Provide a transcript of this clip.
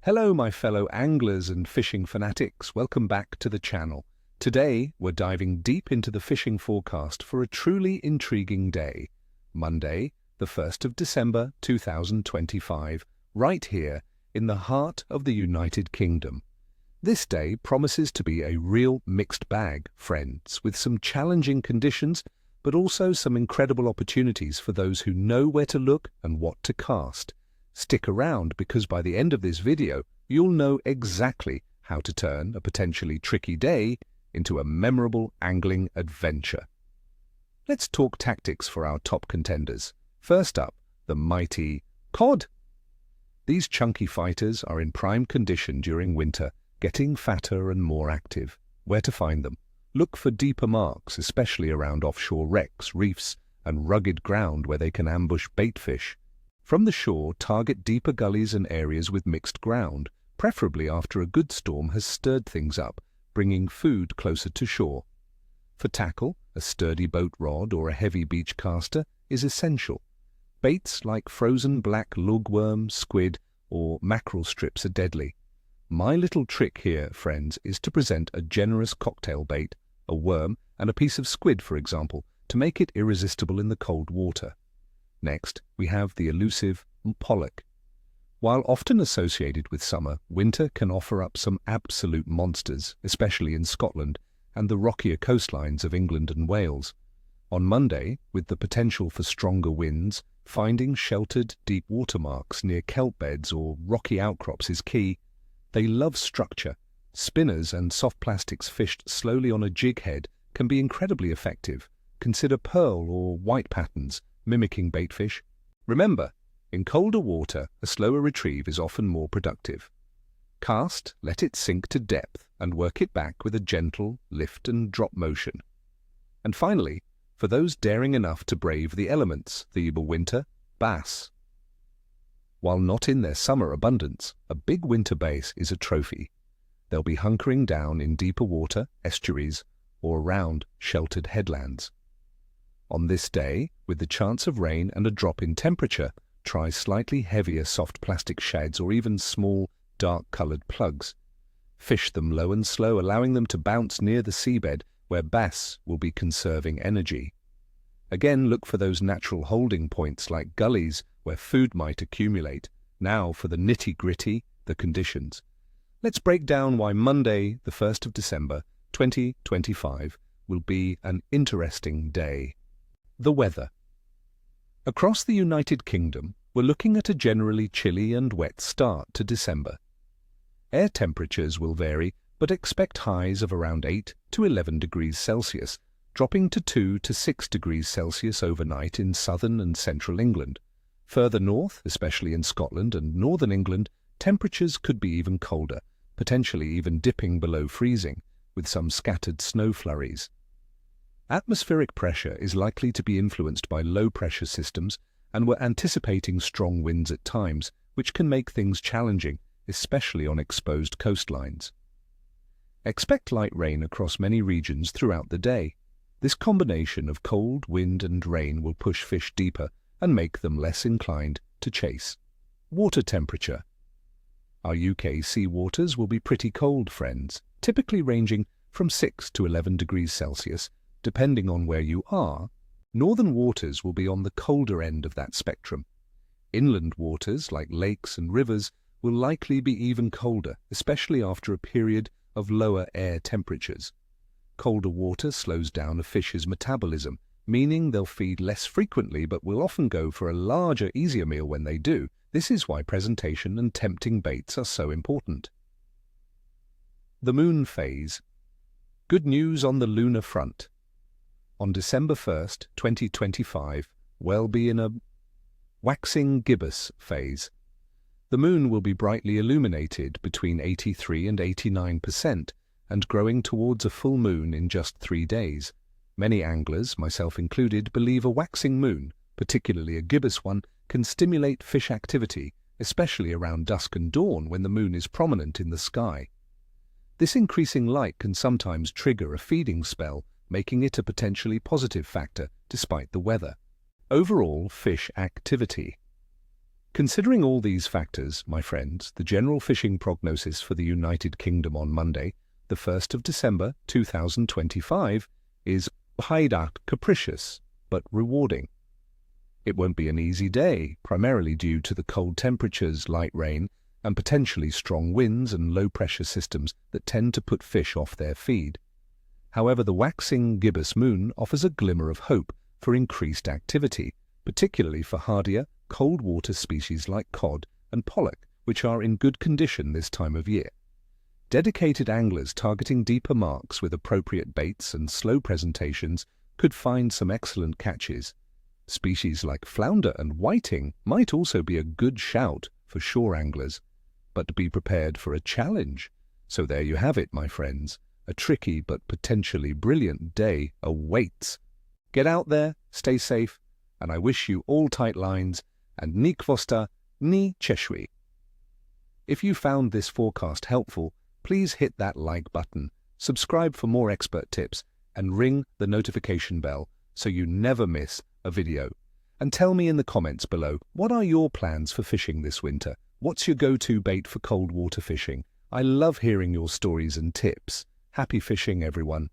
Hello my fellow anglers and fishing fanatics, welcome back to the channel. Today we're diving deep into the fishing forecast for a truly intriguing day, Monday, the 1st of December 2025, right here in the heart of the United Kingdom. This day promises to be a real mixed bag, friends, with some challenging conditions, but also some incredible opportunities for those who know where to look and what to cast. Stick around because by the end of this video, you'll know exactly how to turn a potentially tricky day into a memorable angling adventure. Let's talk tactics for our top contenders. First up, the mighty cod. These chunky fighters are in prime condition during winter, getting fatter and more active. Where to find them? Look for deeper marks, especially around offshore wrecks, reefs, and rugged ground where they can ambush bait fish. From the shore, target deeper gullies and areas with mixed ground, preferably after a good storm has stirred things up, bringing food closer to shore. For tackle, a sturdy boat rod or a heavy beach caster is essential. Baits like frozen black lugworm, squid, or mackerel strips are deadly. My little trick here, friends, is to present a generous cocktail bait, a worm, and a piece of squid, for example, to make it irresistible in the cold water. Next, we have the elusive Pollack. While often associated with summer, winter can offer up some absolute monsters, especially in Scotland and the rockier coastlines of England and Wales. On Monday, with the potential for stronger winds, finding sheltered deep water marks near kelp beds or rocky outcrops is key. They love structure. Spinners and soft plastics fished slowly on a jig head can be incredibly effective. Consider pearl or white patterns, mimicking baitfish. Remember, in colder water, a slower retrieve is often more productive. Cast, let it sink to depth, and work it back with a gentle lift and drop motion. And finally, for those daring enough to brave the elements, the winter bass. While not in their summer abundance, a big winter bass is a trophy. They'll be hunkering down in deeper water, estuaries, or around sheltered headlands. On this day, with the chance of rain and a drop in temperature, try slightly heavier soft plastic shads or even small, dark-colored plugs. Fish them low and slow, allowing them to bounce near the seabed where bass will be conserving energy. Again, look for those natural holding points like gullies where food might accumulate. Now for the nitty-gritty, the conditions. Let's break down why Monday, the 1st of December, 2025, will be an interesting day. The weather. Across the United Kingdom, we're looking at a generally chilly and wet start to December. Air temperatures will vary, but expect highs of around 8 to 11 degrees Celsius, dropping to 2 to 6 degrees Celsius overnight in southern and central England. Further north, especially in Scotland and northern England, temperatures could be even colder, potentially even dipping below freezing, with some scattered snow flurries. Atmospheric pressure is likely to be influenced by low-pressure systems, and we're anticipating strong winds at times, which can make things challenging, especially on exposed coastlines. Expect light rain across many regions throughout the day. This combination of cold, wind and rain will push fish deeper and make them less inclined to chase. Water temperature. Our UK sea waters will be pretty cold, friends, typically ranging from 6 to 11 degrees Celsius, depending on where you are. Northern waters will be on the colder end of that spectrum. Inland waters, like lakes and rivers, will likely be even colder, especially after a period of lower air temperatures. Colder water slows down a fish's metabolism, meaning they'll feed less frequently but will often go for a larger, easier meal when they do. This is why presentation and tempting baits are so important. The moon phase. Good news on the lunar front. On December 1st, 2025, we'll be in a waxing gibbous phase. The moon will be brightly illuminated between 83 and 89% and growing towards a full moon in just 3 days. Many anglers, myself included, believe a waxing moon, particularly a gibbous one, can stimulate fish activity, especially around dusk and dawn when the moon is prominent in the sky. This increasing light can sometimes trigger a feeding spell, making it a potentially positive factor despite the weather. Overall fish activity. Considering all these factors, my friends, the general fishing prognosis for the United Kingdom on Monday, the 1st of December 2025, is capricious, but rewarding. It won't be an easy day, primarily due to the cold temperatures, light rain, and potentially strong winds and low-pressure systems that tend to put fish off their feed. However, the waxing gibbous moon offers a glimmer of hope for increased activity, particularly for hardier, cold-water species like cod and pollock, which are in good condition this time of year. Dedicated anglers targeting deeper marks with appropriate baits and slow presentations could find some excellent catches. Species like flounder and whiting might also be a good shout for shore anglers, but be prepared for a challenge. So there you have it, my friends. A tricky but potentially brilliant day awaits. Get out there, stay safe, and I wish you all tight lines and ni kwosta, ni cheshwi. If you found this forecast helpful, please hit that like button, subscribe for more expert tips, and ring the notification bell so you never miss a video. And tell me in the comments below, what are your plans for fishing this winter? What's your go-to bait for cold water fishing? I love hearing your stories and tips. Happy fishing, everyone.